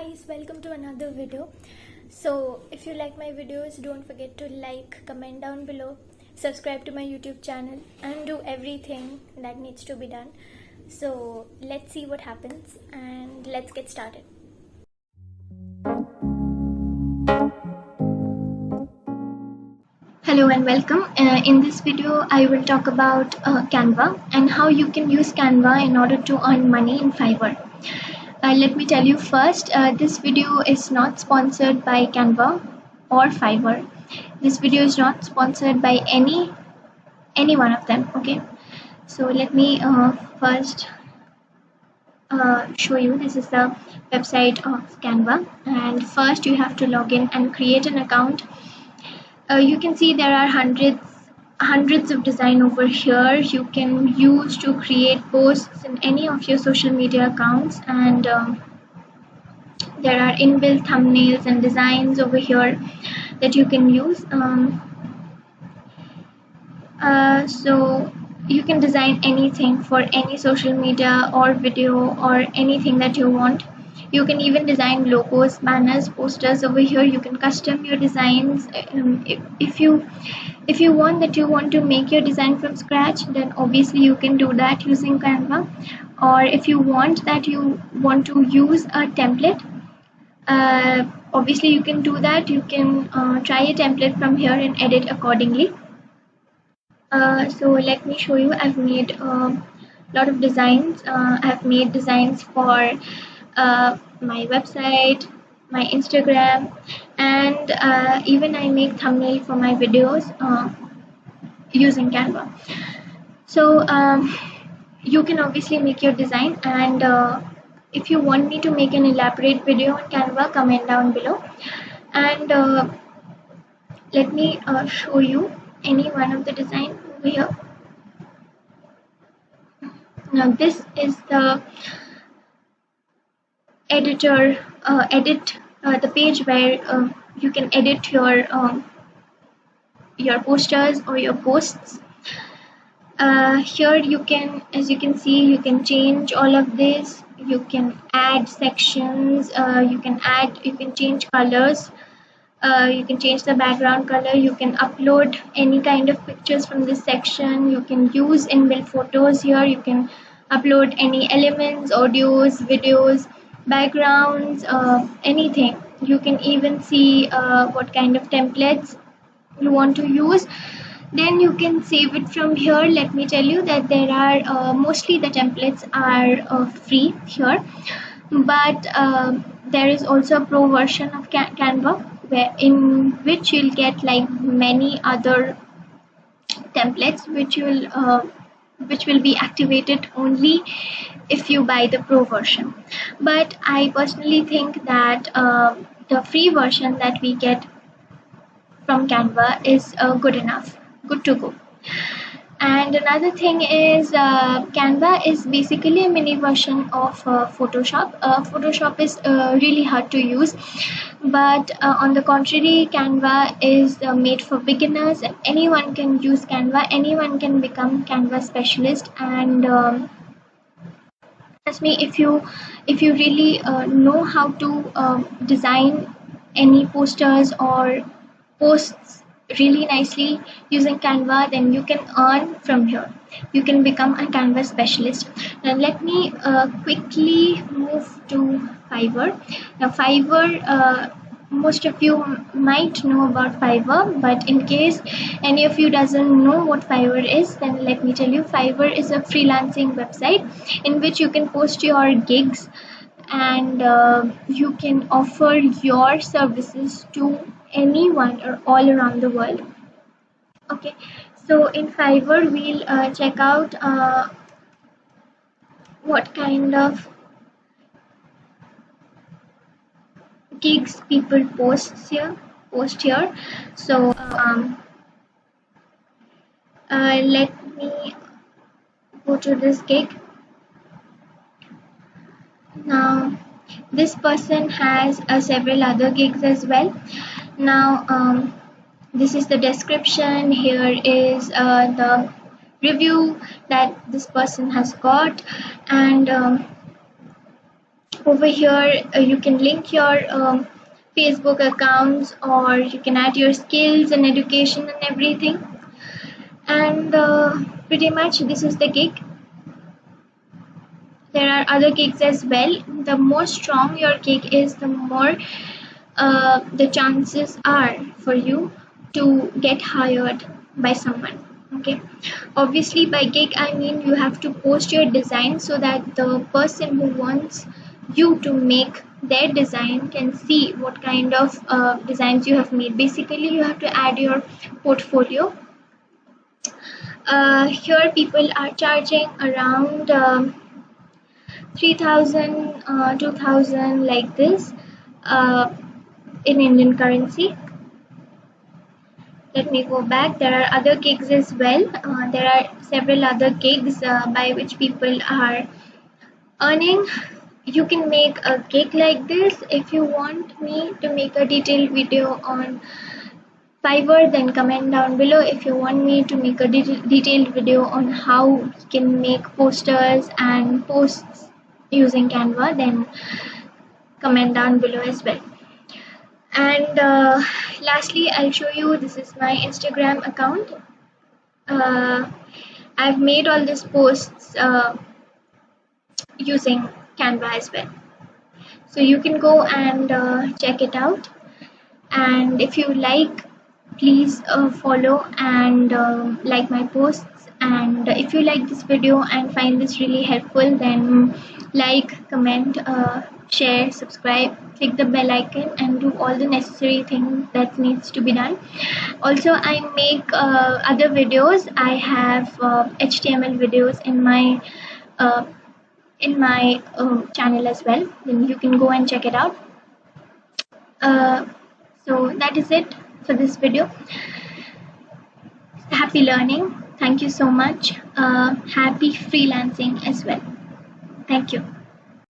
guys, welcome to another video. So if you like my videos, don't forget to like, comment down below, subscribe to my YouTube channel and do everything that needs to be done. So let's see what happens and let's get started. Hello and welcome. In this video I will talk about Canva and how you can use Canva in order to earn money in Fiverr. Let me tell you first, this video is not sponsored by Canva or Fiverr. This video is not sponsored by any one of them. Okay, so let me first show you. This is the website of Canva, and first you have to log in and create an account. You can see there are hundreds of design over here you can use to create posts in any of your social media accounts, and there are inbuilt thumbnails and designs over here that you can use. So you can design anything for any social media or video or anything that you want. You can even design logos, banners, posters over here. You can custom your designs. If you want to make your design from scratch, then obviously you can do that using Canva. Or if you want to use a template, obviously you can do that. You can try a template from here and edit accordingly. So let me show you. I've made a lot of designs. I've made designs for my website, my Instagram, and even I make thumbnail for my videos using Canva. So you can obviously make your design, and if you want me to make an elaborate video on Canva, comment down below, and let me show you any one of the design over here. Now this is the editor the page where you can edit your posters or your posts. Here you can, as you can see, you can change all of this. You can add sections, you can change colors, you can change the background color, you can upload any kind of pictures from this section, you can use inbuilt photos here, you can upload any elements, audios, videos, backgrounds, anything. You can even see what kind of templates you want to use. Then you can save it from here. Let me tell you that there are mostly the templates are free here, but there is also a pro version of Canva in which you'll get like many other templates which will be activated only if you buy the pro version. But I personally think that the free version that we get from Canva is good to go. And another thing is Canva is basically a mini version of Photoshop. Photoshop is really hard to use, but on the contrary, Canva is made for beginners, and anyone can use Canva. Anyone can become Canva specialist. And trust me, if you really know how to design any posters or posts really nicely using Canva, then you can earn from here. You can become a Canva specialist. Now let me quickly move to Fiverr. Now Fiverr, most of you might know about Fiverr, but in case any of you doesn't know what Fiverr is, then let me tell you. Fiverr is a freelancing website in which you can post your gigs, and you can offer your services to anyone or all around the world. Okay, so in Fiverr we'll check out what kind of gigs people post here. So let me go to this gig. Now this person has several other gigs as well. Now this is the description. Here is the review that this person has got, and Over here you can link your Facebook accounts, or you can add your skills and education and everything. And pretty much this is the gig. There are other gigs as well. The more strong your gig is, the more the chances are for you to get hired by someone. Okay, obviously by gig I mean you have to post your design so that the person who wants you to make their design can see what kind of designs you have made. Basically you have to add your portfolio. Here people are charging around 3,000, 2,000 like this in Indian currency. Let me go back. There are other gigs as well. There are several other gigs by which people are earning. You can make a gig like this. If you want me to make a detailed video on Fiverr, then comment down below. If you want me to make a detailed video on how you can make posters and posts using Canva, then comment down below as well. And lastly, I'll show you, this is my Instagram account. I've made all these posts using Canva as well. So you can go and check it out. And if you like, please follow and like my posts. And if you like this video and find this really helpful, then like, comment, share, subscribe, click the bell icon, and do all the necessary things that needs to be done. Also, I make other videos. I have HTML videos in my channel as well. Then you can go and check it out. So that is it for this video. Happy learning. Thank you so much. Happy freelancing as well. Thank you.